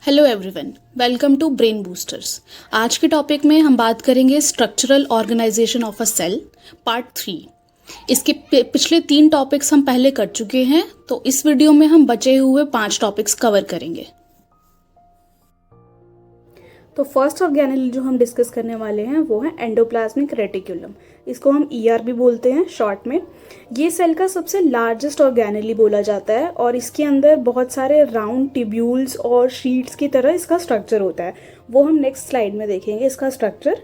Hello everyone, welcome to brain boosters. आज के topic में हम बात करेंगे structural organisation of a cell part 3। इसके पिछले 3 टॉपिक्स हम पहले कर चुके हैं, तो इस वीडियो में हम बचे हुए 5 टॉपिक्स कवर करेंगे। तो फर्स्ट ऑर्गेनेल जो हम डिस्कस करने वाले हैं वो है एंडोप्लाज्मिक रेटिकुलम। इसको हम ईआर भी बोलते हैं शॉर्ट में। ये सेल का सबसे लार्जेस्ट ऑर्गेनेली बोला जाता है और इसके अंदर बहुत सारे राउंड ट्यूब्यूल्स और शीट्स की तरह इसका स्ट्रक्चर होता है। वो हम नेक्स्ट स्लाइड में देखेंगे इसका स्ट्रक्चर।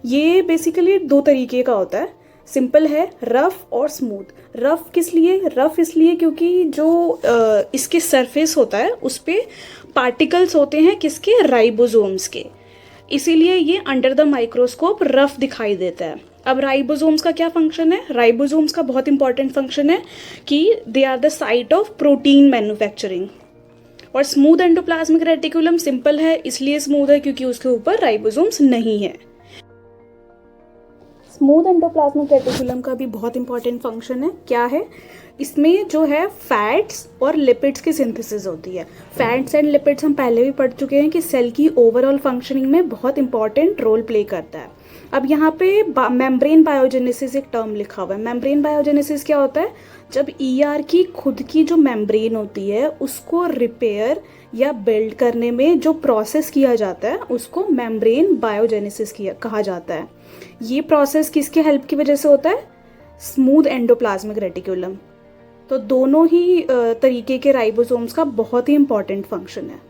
ये बेसिकली 2 तरीके का होता है, सिंपल है, रफ और स्मूथ। रफ किस लिए? रफ इसलिए क्योंकि जो इसके सरफेस होता है उस पर पार्टिकल्स होते हैं किसके? राइबोसोम्स के, इसीलिए ये अंडर द माइक्रोस्कोप रफ दिखाई देता है। अब राइबोसोम्स का क्या फंक्शन है? राइबोसोम्स का बहुत इंपॉर्टेंट फंक्शन है कि they are the site of protein manufacturing. और स्मूथ एंडोप्लाज्मिक रेटिकुलम सिंपल है, इसलिए स्मूथ है क्योंकि उसके ऊपर राइबोसोम्स नहीं है। स्मूथ एंडोप्लाज्मिक रेटिकुलम का भी बहुत इंपॉर्टेंट फंक्शन है। क्या है? इसमें जो है फैट्स और लिपिड्स की सिंथेसिस होती है। फैट्स एंड लिपिड्स हम पहले भी पढ़ चुके हैं कि सेल की ओवरऑल फंक्शनिंग में बहुत इंपॉर्टेंट रोल प्ले करता है। अब यहाँ पे मेम्ब्रेन बायोजेनेसिस एक टर्म लिखा हुआ है। मेम्ब्रेन बायोजेनेसिस क्या होता है? जब ईआर की खुद की जो मेम्ब्रेन होती है उसको रिपेयर या बिल्ड करने में जो प्रोसेस किया जाता है उसको मेम्ब्रेन बायोजेनेसिस कहा जाता है। ये प्रोसेस किसके हेल्प की वजह से होता है? Smooth endoplasmic reticulum. तो दोनों ही तरीके के राइबोसोम्स का बहुत ही इंपॉर्टेंट फंक्शन है।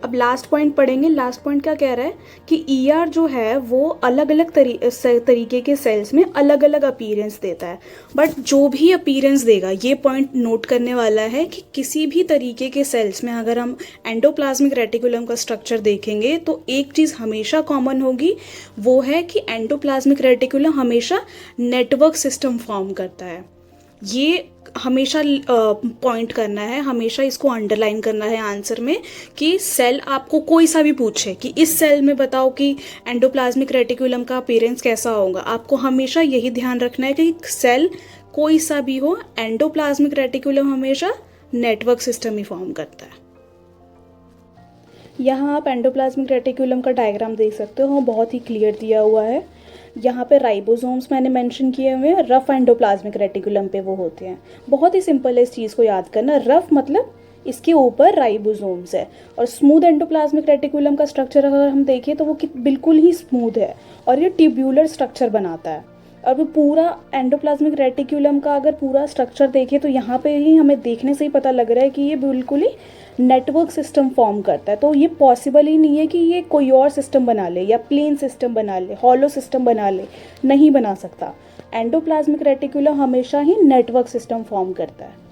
अब लास्ट पॉइंट पढ़ेंगे। लास्ट पॉइंट क्या कह रहा है कि ईआर जो है वो अलग अलग तरीके के सेल्स में अलग अलग अपीयरेंस देता है, बट जो भी अपीयरेंस देगा, ये पॉइंट नोट करने वाला है कि किसी भी तरीके के सेल्स में अगर हम एंडोप्लाज्मिक रेटिकुलम का स्ट्रक्चर देखेंगे तो एक चीज़ हमेशा कॉमन होगी, वो है कि एंडोप्लाज्मिक रेटिकुलम हमेशा नेटवर्क सिस्टम फॉर्म करता है। ये हमेशा पॉइंट करना है, हमेशा इसको अंडरलाइन करना है आंसर में कि सेल आपको कोई सा भी पूछे कि इस सेल में बताओ कि एंडोप्लाज्मिक रेटिकुलम का अपीयरेंस कैसा होगा, आपको हमेशा यही ध्यान रखना है कि सेल कोई सा भी हो, एंडोप्लाज्मिक रेटिकुलम हमेशा नेटवर्क सिस्टम ही फॉर्म करता है। यहाँ आप एंडोप्लाज्मिक रेटिकुलम का डायग्राम देख सकते हो, बहुत ही क्लियर दिया हुआ है। यहाँ पे राइबोसोम्स मैंने मेंशन किए हुए हैं, रफ एंडोप्लाज्मिक रेटिकुलम पे वो होते हैं। बहुत ही सिंपल है इस चीज़ को याद करना। रफ मतलब इसके ऊपर राइबोसोम्स है, और स्मूथ एंडोप्लाज्मिक रेटिकुलम का स्ट्रक्चर अगर हम देखें तो वो बिल्कुल ही स्मूथ है और ये ट्यूब्यूलर स्ट्रक्चर बनाता है। अब पूरा एंडोप्लाज्मिक रेटिकुलम का अगर पूरा स्ट्रक्चर देखें तो यहाँ पे ही हमें देखने से ही पता लग रहा है कि ये बिल्कुल ही नेटवर्क सिस्टम फॉर्म करता है। तो ये पॉसिबल ही नहीं है कि ये कोई और सिस्टम बना ले या प्लेन सिस्टम बना ले, हॉलो सिस्टम बना ले, नहीं बना सकता। एंडोप्लाज्मिक रेटिकुलम हमेशा ही नेटवर्क सिस्टम फॉर्म करता है।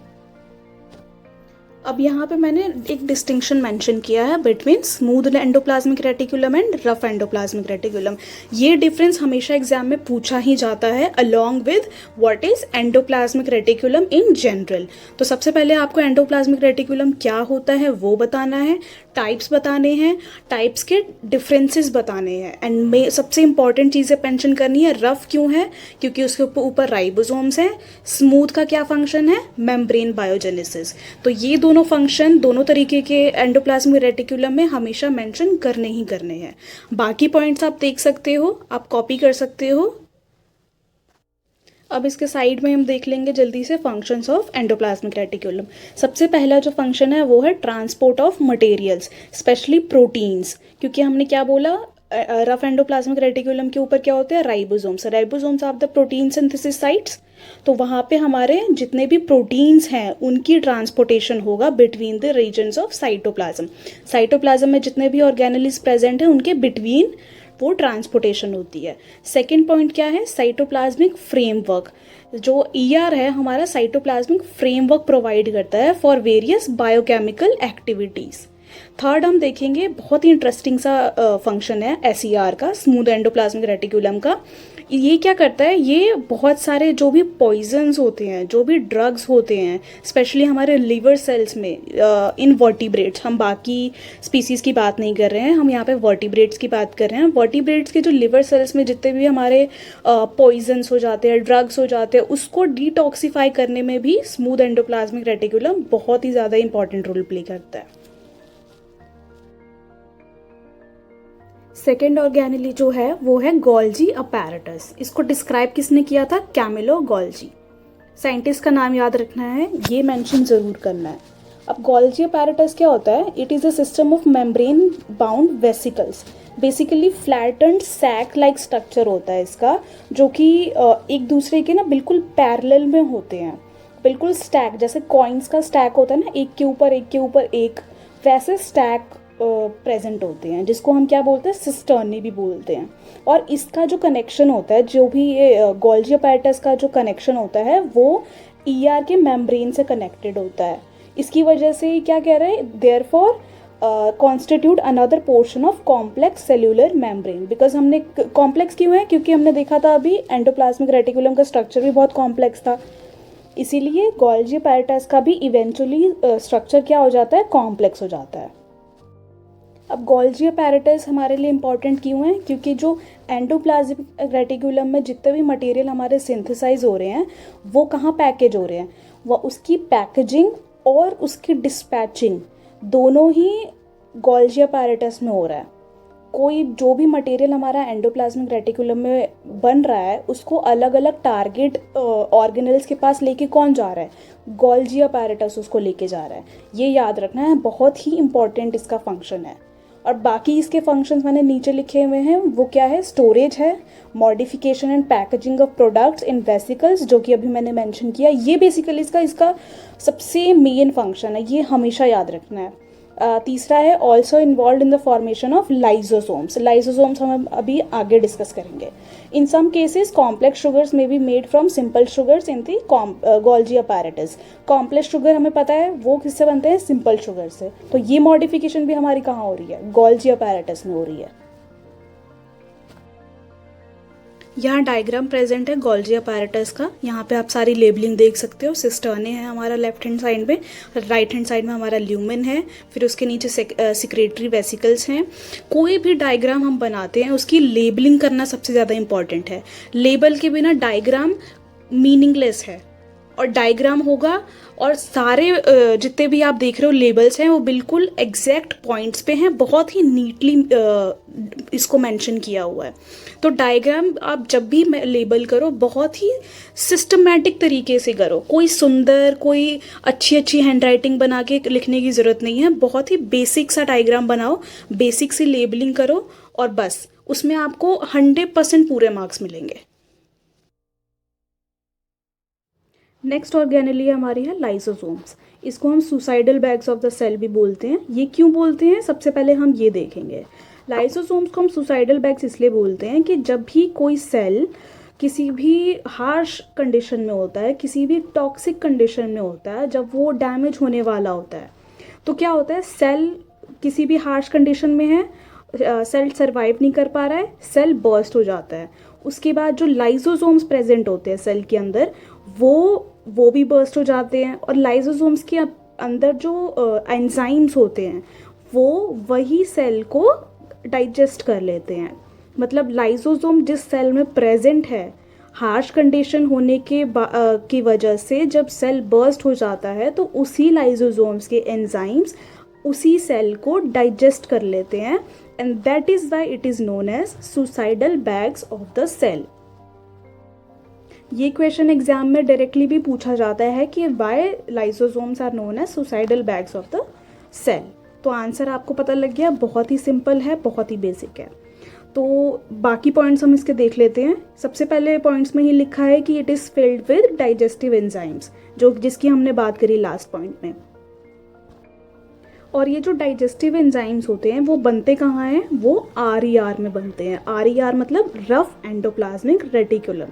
अब यहाँ पे मैंने एक डिस्टिंक्शन मेंशन किया है between smooth endoplasmic reticulum and rough endoplasmic reticulum. ये डिफरेंस हमेशा एग्जाम में पूछा ही जाता है along with what is endoplasmic reticulum in general. तो सबसे पहले आपको एंडोप्लाज्मिक रेटिकुलम क्या होता है वो बताना है, टाइप्स बताने हैं, टाइप्स के डिफरेंसेस बताने हैं, एंड सबसे इंपॉर्टेंट चीज़ें मेंशन करनी है। रफ क्यों है? क्योंकि उसके ऊपर राइबोसोम्स हैं। स्मूथ का क्या फंक्शन है? Membrane biogenesis. तो ये दोनों फंक्शन दोनों तरीके के एंडोप्लाज्मिक रेटिकुलम में हमेशा मेंशन करने ही करने हैं। बाकी पॉइंट्स आप देख सकते हो, आप कॉपी कर सकते हो। अब इसके साइड में हम देख लेंगे जल्दी से फंक्शंस ऑफ एंडोप्लाज्मिक रेटिकुलम। सबसे पहला जो फंक्शन है वो है transport of materials, specially proteins. क्योंकि हमने क्या बोला, रफ एंडोप्लाज्मिक रेटिकुलम के ऊपर क्या होते हैं? Ribosomes. Ribosomes are the protein synthesis sites. तो वहाँ पे हमारे जितने भी प्रोटीन्स हैं उनकी ट्रांसपोर्टेशन होगा between the regions of cytoplasm. Cytoplasm में जितने भी ऑर्गेनेल्स प्रेजेंट हैं उनके बिटवीन वो ट्रांसपोर्टेशन होती है। सेकेंड पॉइंट क्या है? Cytoplasmic framework. जो ईआर है हमारा साइटोप्लाज्मिक फ्रेमवर्क प्रोवाइड करता है for various biochemical activities. Third हम देखेंगे, बहुत ही इंटरेस्टिंग सा फंक्शन है एसईआर का, स्मूथ एंडोप्लाज्मिक रेटिकुलम का। ये क्या करता है? ये बहुत सारे जो भी पॉइजन्स होते हैं, जो भी ड्रग्स होते हैं, स्पेशली हमारे लिवर सेल्स में, इन वर्टिब्रेट्स, हम बाकी स्पीसीज़ की बात नहीं कर रहे हैं, हम यहाँ पे वर्टिब्रेट्स की बात कर रहे हैं। वर्टिब्रेट्स के जो लिवर सेल्स में जितने भी हमारे पॉइजन्स हो जाते हैं, ड्रग्स हो जाते हैं, उसको डिटॉक्सिफाई करने में भी स्मूथ एंडोप्लाज्मिक रेटिकुलम बहुत ही ज़्यादा इंपॉर्टेंट रोल प्ले करता है। सेकेंड ऑर्गेनेली जो है वो है गोल्जी अपैरेटस। इसको डिस्क्राइब किसने किया था? Camillo Golgi. साइंटिस्ट का नाम याद रखना है, ये मेंशन ज़रूर करना है। अब गोल्जी अपैरेटस क्या होता है? It is a system of membrane bound vesicles. Basically flattened sac like structure होता है इसका, जो कि एक दूसरे के ना बिल्कुल पैरेलल में होते हैं, बिल्कुल स्टैक, जैसे कॉइन्स का स्टैक होता है ना, एक के ऊपर एक के ऊपर एक, वैसे स्टैक प्रेजेंट होते हैं, जिसको हम क्या बोलते हैं? सिस्टर्नी भी बोलते हैं। और इसका जो कनेक्शन होता है, जो भी ये गोल्जी अपैरेटस का जो कनेक्शन होता है वो ईआर के मेम्ब्रेन से कनेक्टेड होता है। इसकी वजह से क्या कह रहे हैं? Therefore constitute another portion of complex cellular membrane. Because हमने कॉम्प्लेक्स क्यों है? क्योंकि हमने देखा था अभी एंडोप्लाज्मिक रेटिकुलम का स्ट्रक्चर भी बहुत कॉम्प्लेक्स था, इसीलिए गोल्जी अपैरेटस का भी इवेंचुअली स्ट्रक्चर क्या हो जाता है? कॉम्प्लेक्स हो जाता है। अब गोल्जी अपैरेटस हमारे लिए इम्पॉर्टेंट क्यों है? क्योंकि जो एंडोप्लाज्मिक रेटिकुलम में जितने भी मटेरियल हमारे सिंथेसाइज हो रहे हैं वो कहाँ पैकेज हो रहे हैं? वो उसकी पैकेजिंग और उसकी डिस्पैचिंग दोनों ही गोल्जी अपैरेटस में हो रहा है। कोई जो भी मटेरियल हमारा एंडोप्लाज्मिक रेटिकुलम में बन रहा है उसको अलग अलग टारगेट ऑर्गेनेल्स के पास लेके कौन जा रहा है? गोल्जी अपैरेटस उसको लेके जा रहा है। ये याद रखना है, बहुत ही इंपॉर्टेंट इसका फंक्शन है। और बाकी इसके फंक्शंस मैंने नीचे लिखे हुए हैं, वो क्या है? स्टोरेज है, modification and packaging of products in vesicles, जो कि अभी मैंने मेंशन किया। ये बेसिकली इसका सबसे मेन फंक्शन है, ये हमेशा याद रखना है। तीसरा है also involve in the formation of lysosomes. Lysosomes हम अभी आगे डिस्कस करेंगे। इन सम केसेस कॉम्प्लेक्स शुगर्स में be made from simple sugars in the Golgi apparatus. Complex sugar हमें पता है वो किससे बनते हैं? सिंपल शुगर से। तो ये मॉडिफिकेशन भी हमारी कहाँ हो रही है? गोल्जी अपैरेटस में हो रही है। यहाँ डायग्राम प्रेजेंट है गोल्जी अपैरेटस का। यहाँ पे आप सारी लेबलिंग देख सकते हो। सिस्टर्ने है हमारा लेफ्ट हैंड साइड में, राइट हैंड साइड में हमारा ल्यूमेन है, फिर उसके नीचे सिक्रेटरी वेसिकल्स हैं। कोई भी डायग्राम हम बनाते हैं उसकी लेबलिंग करना सबसे ज़्यादा इंपॉर्टेंट है। लेबल के बिना डायग्राम मीनिंगलेस है, और डायग्राम होगा और सारे जितने भी आप देख रहे हो लेबल्स हैं वो बिल्कुल एग्जैक्ट पॉइंट्स पे हैं, बहुत ही नीटली इसको मेंशन किया हुआ है। तो डायग्राम आप जब भी लेबल करो बहुत ही सिस्टमैटिक तरीके से करो। कोई सुंदर, कोई अच्छी हैंडराइटिंग बना के लिखने की ज़रूरत नहीं है। बहुत ही बेसिक सा डायग्राम बनाओ, बेसिक सी लेबलिंग करो, और बस उसमें आपको 100% पूरे मार्क्स मिलेंगे। नेक्स्ट ऑर्गेनेली हमारी है लाइसोसोम्स। इसको हम suicidal bags of the cell भी बोलते हैं। ये क्यों बोलते हैं सबसे पहले हम ये देखेंगे। लाइसोसोम्स को हम सुसाइडल बैग्स इसलिए बोलते हैं कि जब भी कोई सेल किसी भी हार्श कंडीशन में होता है, किसी भी टॉक्सिक कंडीशन में होता है, जब वो डैमेज होने वाला होता है, तो क्या होता है? सेल किसी भी हार्श कंडीशन में है, सेल सर्वाइव नहीं कर पा रहा है, सेल बर्स्ट हो जाता है। उसके बाद जो लाइसोसोम्स प्रेजेंट होते हैं सेल के अंदर वो भी बर्स्ट हो जाते हैं। और लाइसोसोम्स के अंदर जो एंजाइम्स होते हैं वो वही सेल को डाइजेस्ट कर लेते हैं। मतलब लाइसोसोम जिस सेल में प्रेजेंट है, हार्श कंडीशन होने की वजह से जब सेल बर्स्ट हो जाता है तो उसी लाइसोसोम्स के एंजाइम्स उसी सेल को डाइजेस्ट कर लेते हैं, and that is why it is known as suicidal bags of the cell. ये क्वेश्चन एग्जाम में डायरेक्टली भी पूछा जाता है कि why lysosomes are known as suicidal bags of the cell. तो आंसर आपको पता लग गया, बहुत ही सिंपल है, बहुत ही बेसिक है। तो बाकी पॉइंट्स हम इसके देख लेते हैं। सबसे पहले पॉइंट्स में ही लिखा है कि it is filled with digestive enzymes, जिसकी हमने बात करी लास्ट पॉइंट में। और ये जो डाइजेस्टिव एंजाइम्स होते हैं वो बनते कहाँ हैं? वो RER में बनते हैं। RER मतलब रफ एंडोप्लाज्मिक रेटिकुलम।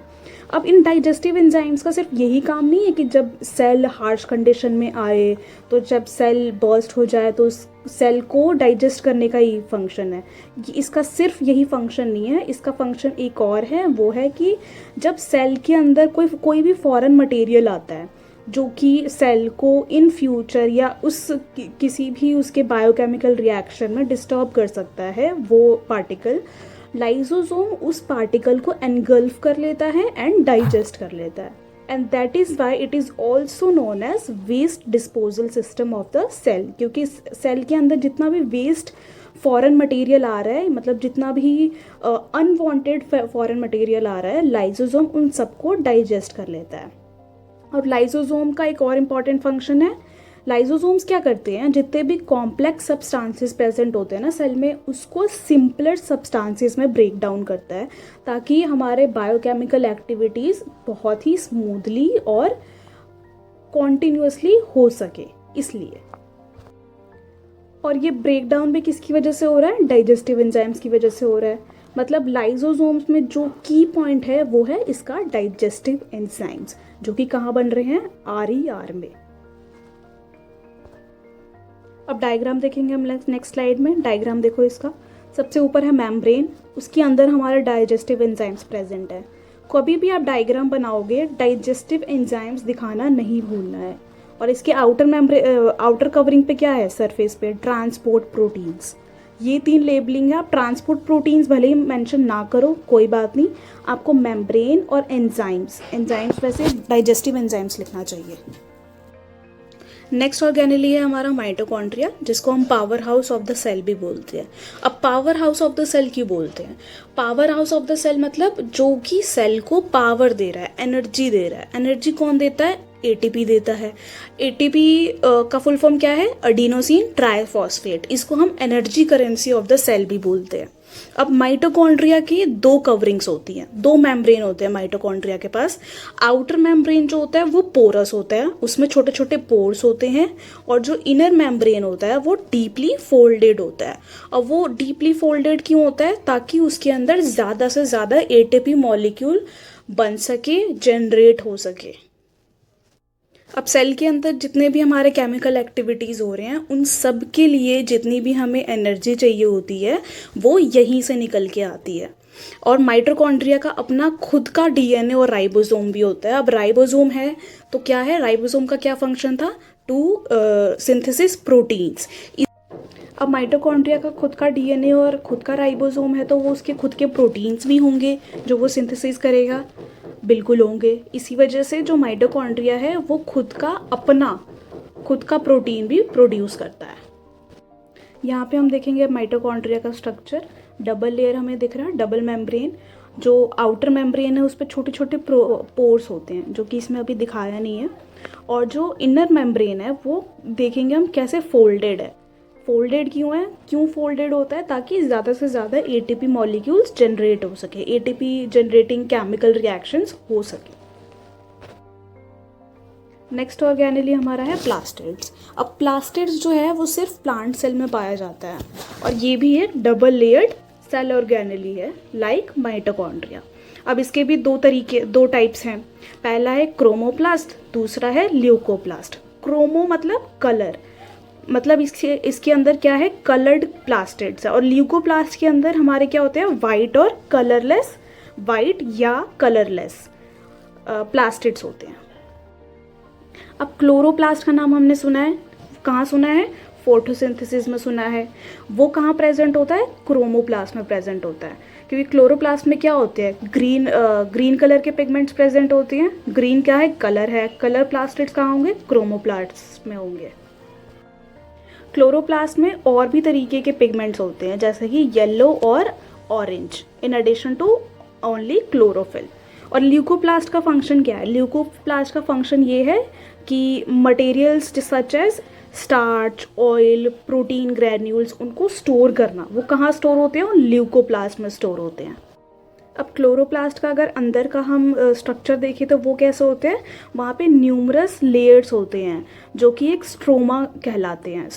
अब इन डाइजेस्टिव एंजाइम्स का सिर्फ यही काम नहीं है कि जब सेल हार्श कंडीशन में आए, तो जब सेल बर्स्ट हो जाए तो उस सेल को डाइजेस्ट करने का ही फंक्शन है। इसका सिर्फ यही फंक्शन नहीं है, इसका फंक्शन एक और है, वो है कि जब सेल के अंदर कोई भी फॉरेन मटेरियल आता है जो कि सेल को इन फ्यूचर या किसी भी उसके बायोकेमिकल रिएक्शन में डिस्टर्ब कर सकता है, वो पार्टिकल, लाइसोसोम उस पार्टिकल को एनगल्फ कर लेता है एंड डाइजेस्ट कर लेता है। And that is why it is also known as waste disposal system of the cell, क्योंकि सेल के अंदर जितना भी वेस्ट फॉरेन मटेरियल आ रहा है, मतलब जितना भी अनवांटेड फॉरेन मटेरियल आ रहा है, लाइसोसोम उन सबको डाइजेस्ट कर लेता है। और लाइसोसोम का एक और इम्पॉर्टेंट फंक्शन है, लाइसोसोम्स क्या करते हैं, जितने भी कॉम्प्लेक्स सब्सटेंसेस प्रेजेंट होते हैं ना सेल में, उसको सिंपलर सब्सटेंसेस में ब्रेक डाउन करता है, ताकि हमारे बायोकेमिकल एक्टिविटीज़ बहुत ही स्मूथली और कॉन्टिन्यूसली हो सके, इसलिए। और ये ब्रेक डाउन भी किसकी वजह से हो रहा है, डाइजेस्टिव एंजाइम्स की वजह से हो रहा है। मतलब लाइसोसोम्स में जो की पॉइंट है वो है इसका डाइजेस्टिव एंजाइम्स, जो कि कहाँ बन रहे हैं, RER में। अब डायग्राम देखेंगे हम नेक्स्ट स्लाइड में। डायग्राम देखो इसका, सबसे ऊपर है मेम्ब्रेन, उसके अंदर हमारा डाइजेस्टिव एंजाइम्स प्रेजेंट है। कभी भी आप डायग्राम बनाओगे, डाइजेस्टिव एंजाइम्स दिखाना नहीं भूलना है। और इसके आउटर कवरिंग पे क्या है, सरफेस पे ट्रांसपोर्ट प्रोटीन्स। ये 3 लेबलिंग है। आप ट्रांसपोर्ट प्रोटीन्स भले ही मेंशन ना करो, कोई बात नहीं, आपको मेम्ब्रेन और एंजाइम्स वैसे डाइजेस्टिव एंजाइम्स लिखना चाहिए। नेक्स्ट ऑर्गेनेली है हमारा माइटोकॉन्ड्रिया, जिसको हम power house of the cell भी बोलते हैं। अब power house of the cell क्यों बोलते हैं, power house of the cell मतलब जो कि सेल को पावर दे रहा है, एनर्जी दे रहा है। एनर्जी कौन देता है, ATP देता है। ATP का फुल फॉर्म क्या है, एडिनोसिन ट्राइफॉस्फेट। इसको हम energy currency of the cell भी बोलते हैं। अब माइटोकॉन्ड्रिया की 2 कवरिंग्स होती हैं, 2 मेम्ब्रेन होते हैं माइटोकॉन्ड्रिया के पास। आउटर मेम्ब्रेन जो होता है वो पोरस होता है, उसमें छोटे छोटे पोर्स होते हैं। और जो इनर मेम्ब्रेन होता है वो डीपली फोल्डेड होता है। और वो डीपली फोल्डेड क्यों होता है, ताकि उसके अंदर ज़्यादा से ज़्यादा ATP मॉलिक्यूल बन सके, जनरेट हो सके। अब सेल के अंदर जितने भी हमारे केमिकल एक्टिविटीज़ हो रहे हैं, उन सब के लिए जितनी भी हमें एनर्जी चाहिए होती है वो यहीं से निकल के आती है। और माइटोकॉन्ड्रिया का अपना खुद का DNA और राइबोसोम भी होता है। अब राइबोसोम है तो क्या है, राइबोसोम का क्या फंक्शन था, टू सिंथेसिस प्रोटीन्स। अब माइटोकॉन्ड्रिया का खुद का DNA और खुद का राइबोसोम है, तो वो उसके खुद के प्रोटीन्स भी होंगे जो वो सिंथेसिस करेगा, बिल्कुल होंगे। इसी वजह से जो माइटोकॉन्ड्रिया है वो खुद का प्रोटीन भी प्रोड्यूस करता है। यहाँ पे हम देखेंगे माइटोकॉन्ड्रिया का स्ट्रक्चर। डबल लेयर हमें दिख रहा है, डबल मेम्ब्रेन। जो आउटर मेम्ब्रेन है उस पर छोटे छोटे पोर्स होते हैं, जो कि इसमें अभी दिखाया नहीं है। और जो इनर मेम्ब्रेन है वो देखेंगे हम कैसे फोल्डेड है। फोल्डेड क्यों है, क्यों फोल्डेड होता है, ताकि ज़्यादा से ज़्यादा ATP मॉलिक्यूल्स जनरेट हो सके, ATP जनरेटिंग केमिकल रिएक्शंस हो सके। नेक्स्ट ऑर्गेनेली हमारा है प्लास्टिड्स। अब प्लास्टिड्स जो है वो सिर्फ प्लांट सेल में पाया जाता है, और ये भी एक डबल लेयर्ड सेल ऑर्गेनेली है, लाइक माइटोकॉन्ड्रिया। अब इसके भी 2 टाइप्स हैं। पहला है क्रोमोप्लास्ट, दूसरा है ल्यूकोप्लास्ट। क्रोमो मतलब कलर, मतलब इसके अंदर क्या है, कलर्ड प्लास्टिड्स है। और ल्यूकोप्लास्ट के अंदर हमारे क्या होते हैं, वाइट और कलरलेस, वाइट या कलरलेस प्लास्टिड्स होते हैं। अब क्लोरोप्लास्ट का नाम हमने सुना है, कहाँ सुना है, फोटोसिंथेसिस में सुना है। वो कहाँ प्रेजेंट होता है, क्रोमोप्लास्ट में प्रेजेंट होता है। क्योंकि क्लोरोप्लास्ट में क्या होते हैं, ग्रीन कलर के पिगमेंट्स प्रेजेंट होते हैं। ग्रीन क्या है, कलर है। कलर प्लास्टिड्स कहाँ होंगे, क्रोमोप्लास्ट में होंगे। क्लोरोप्लास्ट में और भी तरीके के पिगमेंट्स होते हैं, जैसे कि येलो और orange, in addition to only chlorophyll. और ल्यूकोप्लास्ट का फंक्शन क्या है, ल्यूकोप्लास्ट का फंक्शन ये है कि materials such as starch, oil, protein granules, उनको स्टोर करना। वो कहाँ स्टोर होते हैं, ल्यूकोप्लास्ट में स्टोर होते हैं। अब क्लोरोप्लास्ट का अगर अंदर का हम स्ट्रक्चर देखें तो वो कैसे होते हैं, वहाँ पे न्यूमरस लेयर्स होते हैं जो कि एक स्ट्रोमा कहलाते हैं।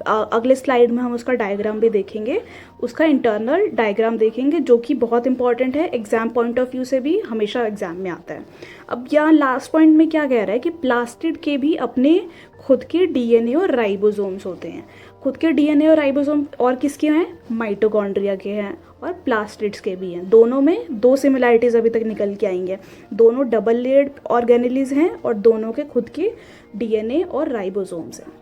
अगले स्लाइड में हम उसका डायग्राम भी देखेंगे, उसका इंटरनल डायग्राम देखेंगे, जो कि बहुत इंपॉर्टेंट है, एग्जाम पॉइंट ऑफ व्यू से भी हमेशा एग्जाम में आता है। अब यहाँ लास्ट पॉइंट में क्या कह रहा है कि प्लास्टिड के भी अपने खुद के DNA और राइबोसोम्स होते हैं। खुद के DNA और राइबोसोम और किसके हैं, माइटोकॉन्ड्रिया के हैं और प्लास्टिड्स के भी हैं। दोनों में 2 सिमिलैरिटीज़ अभी तक निकल के आएंगे। दोनों डबल लेयर्ड ऑर्गेनेलीज हैं और दोनों के खुद के DNA और राइबोसोम्स हैं।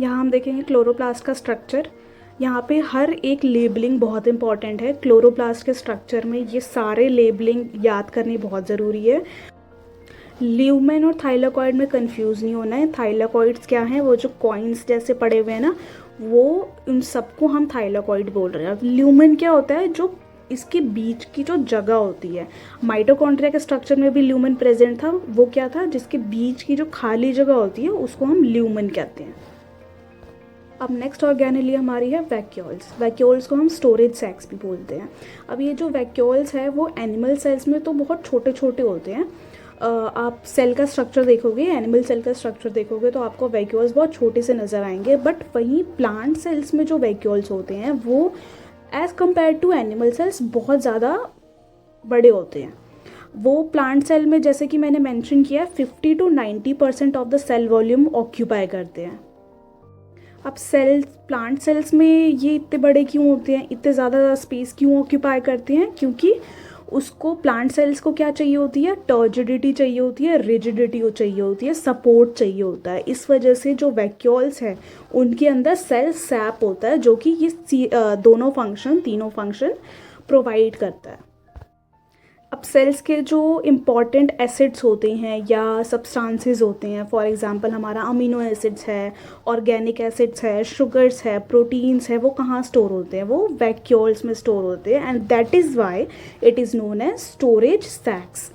यहाँ हम देखेंगे क्लोरोप्लास्ट का स्ट्रक्चर। यहाँ पे हर एक लेबलिंग बहुत इंपॉर्टेंट है। क्लोरोप्लास्ट के स्ट्रक्चर में ये सारे लेबलिंग याद करनी बहुत ज़रूरी है। ल्यूमेन और थाइलाकॉइड में कंफ्यूज नहीं होना है। थाइलाकॉइड्स क्या हैं, वो जो कॉइन्स जैसे पड़े हुए हैं ना, वो उन सबको हम थाइलाकॉइड बोल रहे हैं। अब ल्यूमेन क्या होता है, जो इसके बीच की जो जगह होती है, माइटोकॉन्ड्रिया के स्ट्रक्चर में भी ल्यूमेन प्रेजेंट था, वो क्या था, जिसके बीच की जो खाली जगह होती है उसको हम ल्यूमेन कहते हैं। अब नेक्स्ट ऑर्गेनेली हमारी है वैक्यूल्स। वैक्यूल्स को हम स्टोरेज सैक्स भी बोलते हैं। अब ये जो वैक्यूल्स है वो एनिमल सेल्स में तो बहुत छोटे छोटे होते हैं। आप सेल का स्ट्रक्चर देखोगे, एनिमल सेल का स्ट्रक्चर देखोगे तो आपको वैक्यूल्स बहुत छोटे से नज़र आएंगे, बट वहीं प्लांट सेल्स में जो वैक्यूल्स होते हैं वो as compare to animal cells बहुत ज़्यादा बड़े होते हैं। वो प्लांट सेल में, जैसे कि मैंने मेंशन किया, 50 to 90% of the cell volume occupy करते हैं। अब सेल्स, प्लांट सेल्स में ये इतने बड़े क्यों होते हैं, इतने ज़्यादा स्पेस क्यों ऑक्यूपाई करते हैं, क्योंकि उसको, प्लांट सेल्स को क्या चाहिए होती है, टर्जिडिटी चाहिए होती है, रिजिडिटी चाहिए होती है, सपोर्ट चाहिए होता है। इस वजह से जो वैक्यूल्स है उनके अंदर सेल सैप होता है, जो कि ये तीनों फंक्शन प्रोवाइड करता है। अब सेल्स के जो इम्पॉर्टेंट एसिड्स होते हैं या सब्सटेंसेस होते हैं, फॉर एग्जांपल हमारा अमीनो एसिड्स है, ऑर्गेनिक एसिड्स है, शुगर्स है, प्रोटीन्स है, वो कहाँ स्टोर होते हैं, वो वैक्यूल्स में स्टोर होते हैं, and that is why it is known as storage sacs.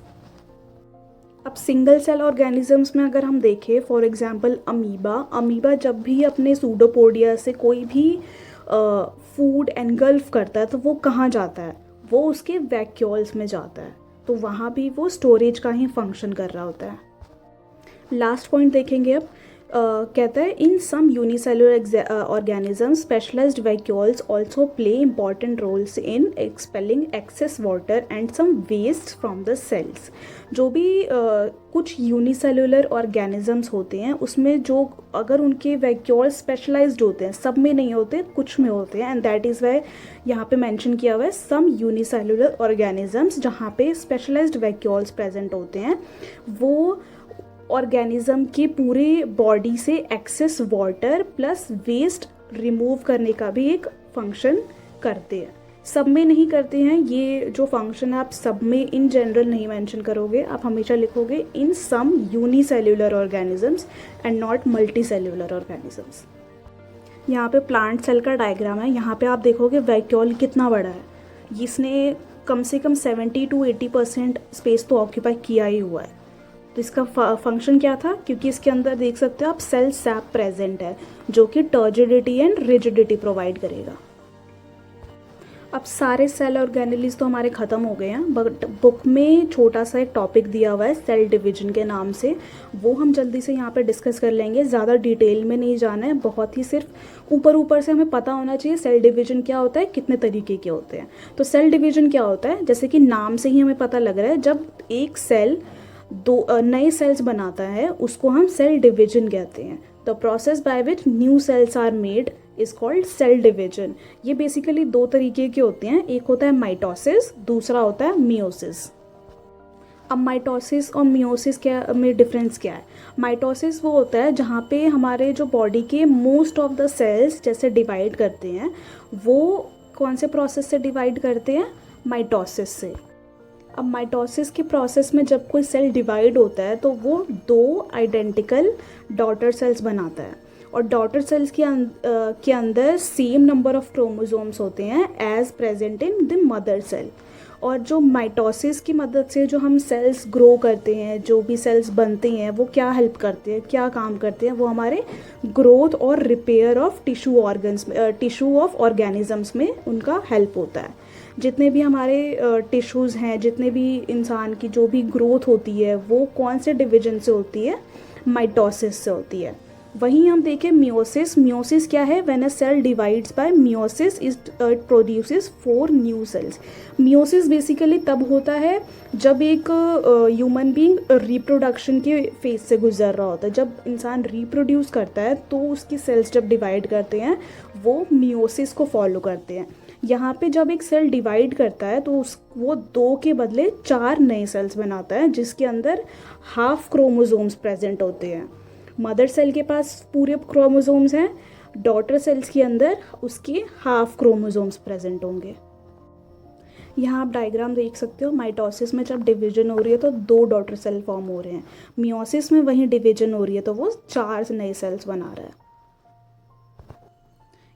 अब सिंगल सेल ऑर्गेनिजम्स में अगर हम देखें, फॉर एग्जांपल अमीबा जब भी अपने सूडोपोडिया से कोई भी फूड एनगल्फ करता है तो वो कहाँ जाता है, वो उसके वैक्यूल्स में जाता है, तो वहाँ भी वो स्टोरेज का ही फंक्शन कर रहा होता है। लास्ट पॉइंट देखेंगे अब, कहता है in some unicellular organisms specialized vacuoles also play important roles in expelling excess water and some waste from the cells. जो भी कुछ यूनिसेलुलर ऑर्गेनिजम्स होते हैं उसमें जो, अगर उनके वैक्यूल्स स्पेशलाइज्ड होते हैं, सब में नहीं होते, कुछ में होते हैं, एंड दैट इज़ वाई यहाँ पे मेंशन किया हुआ है सम यूनिसेलुलर ऑर्गेनिजम्स, जहाँ पे स्पेशलाइज्ड वैक्यूल्स प्रेजेंट होते हैं। वो ऑर्गेनिज्म के पूरे बॉडी से excess water plus waste remove करने का भी एक फंक्शन करते हैं। सब में नहीं करते हैं, ये जो फंक्शन है आप सब में इन जनरल नहीं मेंशन करोगे, आप हमेशा लिखोगे in some unicellular organisms and not multicellular organisms. यहाँ पे प्लांट सेल का डायग्राम है, यहाँ पे आप देखोगे वैक्यूल कितना बड़ा है, इसने कम से कम 70 to 80% स्पेस तो ऑक्यूपाई किया ही हुआ है। तो इसका फंक्शन क्या था, क्योंकि इसके अंदर देख सकते हो आप सेल सैप प्रेजेंट है, जो कि टर्जिडिटी एंड रिजिडिटी प्रोवाइड करेगा। अब सारे सेल ऑर्गेनेलीज तो हमारे ख़त्म हो गए हैं, बट बुक में छोटा सा एक टॉपिक दिया हुआ है सेल डिवीजन के नाम से, वो हम जल्दी से यहाँ पे डिस्कस कर लेंगे। ज़्यादा डिटेल में नहीं जाना है, बहुत ही सिर्फ ऊपर ऊपर से हमें पता होना चाहिए सेल डिवीजन क्या होता है, कितने तरीके के होते हैं। तो सेल डिवीजन क्या होता है, जैसे कि नाम से ही हमें पता लग रहा है, जब एक सेल दो नए सेल्स बनाता है उसको हम सेल डिवीजन कहते हैं। The process by which new cells are made is called cell division. ये बेसिकली दो तरीके के होते हैं, एक होता है माइटोसिस, दूसरा होता है मियोसिस। अब माइटोसिस और मियोसिस क्या में डिफरेंस क्या है? माइटोसिस वो होता है जहाँ पे हमारे जो बॉडी के मोस्ट ऑफ द सेल्स जैसे डिवाइड करते हैं, वो कौन से प्रोसेस से डिवाइड करते हैं? माइटोसिस से। अब माइटोसिस के प्रोसेस में जब कोई सेल डिवाइड होता है तो वो दो आइडेंटिकल डॉटर सेल्स बनाता है, और डॉटर सेल्स के अंदर सेम नंबर ऑफ क्रोमोसोम्स होते हैं as present in the mother cell. और जो माइटोसिस की मदद से जो हम सेल्स ग्रो करते हैं, जो भी सेल्स बनते हैं, वो क्या हेल्प करते हैं, क्या काम करते हैं? वो हमारे ग्रोथ और repair of tissue of organisms में उनका हेल्प होता है। जितने भी हमारे टिश्यूज़ हैं, जितने भी इंसान की जो भी ग्रोथ होती है, वो कौन से डिवीजन से होती है? माइटोसिस से होती है। वहीं हम देखें मियोसिस, मियोसिस क्या है? When a cell divides by meiosis it produces 4 new cells. Meiosis basically तब होता है जब एक ह्यूमन बीइंग रिप्रोडक्शन के फेज से गुजर रहा होता है। जब इंसान रिप्रोड्यूस करता है तो उसकी सेल्स जब डिवाइड करते हैं वो मियोसिस को फॉलो करते हैं। यहाँ पे जब एक सेल डिवाइड करता है तो वो 2 के बदले 4 नए सेल्स बनाता है, जिसके अंदर हाफ क्रोमोसोम्स प्रेजेंट होते हैं। मदर सेल के पास पूरे क्रोमोसोम्स हैं, डॉटर सेल्स के अंदर उसके हाफ क्रोमोसोम्स प्रेजेंट होंगे। यहाँ आप डायग्राम देख सकते हो, माइटोसिस में जब डिवीजन हो रही है तो 2 डॉटर सेल फॉर्म हो रहे हैं, मियोसिस में वहीं डिवीजन हो रही है तो वो 4 नए सेल्स बना रहा है।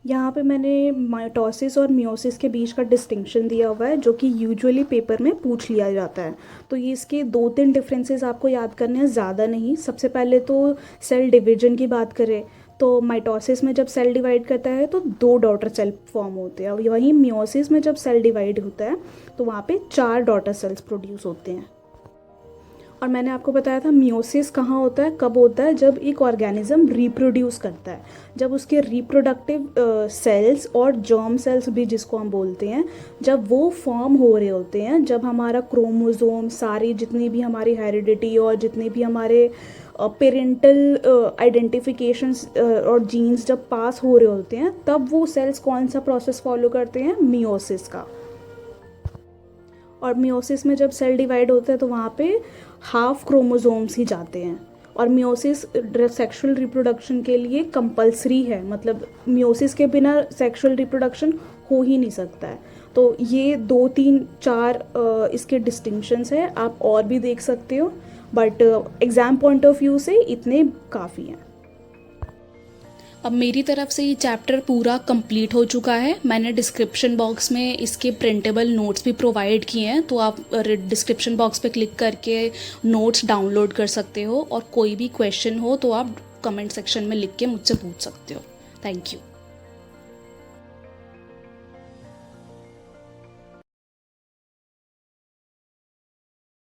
यहाँ पे मैंने माइटोसिस और मियोसिस के बीच का डिस्टिंक्शन दिया हुआ है, जो कि यूजुअली पेपर में पूछ लिया जाता है। तो ये इसके 2-3 डिफरेंसेस आपको याद करने हैं, ज़्यादा नहीं। सबसे पहले तो सेल डिवीजन की बात करें तो माइटोसिस में जब सेल डिवाइड करता है तो 2 डॉटर सेल फॉर्म होते हैं, और वहीं मियोसिस में जब सेल डिवाइड होता है तो वहाँ पे 4 डॉटर सेल्स प्रोड्यूस होते हैं। और मैंने आपको बताया था मियोसिस कहाँ होता है, कब होता है, जब एक ऑर्गेनिज्म रिप्रोड्यूस करता है, जब उसके रिप्रोडक्टिव सेल्स और जर्म सेल्स भी जिसको हम बोलते हैं, जब वो फॉर्म हो रहे होते हैं, जब हमारा क्रोमोसोम, सारी जितनी भी हमारी हेरिडिटी और जितने भी हमारे पेरेंटल आइडेंटिफिकेशंस और जीन्स जब पास हो रहे होते हैं, तब वो सेल्स कौन सा प्रोसेस फॉलो करते हैं, मियोसिस का। और मियोसिस में जब सेल डिवाइड होता है तो वहाँ पे हाफ क्रोमोसोम्स ही जाते हैं, और मियोसिस सेक्सुअल रिप्रोडक्शन के लिए कंपलसरी है, मतलब मियोसिस के बिना सेक्सुअल रिप्रोडक्शन हो ही नहीं सकता है। तो ये 2, 3, 4 इसके डिस्टिंक्शंस है, आप और भी देख सकते हो, but exam point of view से इतने काफ़ी हैं। अब मेरी तरफ से ये चैप्टर पूरा कंप्लीट हो चुका है। मैंने डिस्क्रिप्शन बॉक्स में इसके प्रिंटेबल नोट्स भी प्रोवाइड किए हैं, तो आप डिस्क्रिप्शन बॉक्स पे क्लिक करके नोट्स डाउनलोड कर सकते हो, और कोई भी क्वेश्चन हो तो आप कमेंट सेक्शन में लिख के मुझसे पूछ सकते हो। Thank you.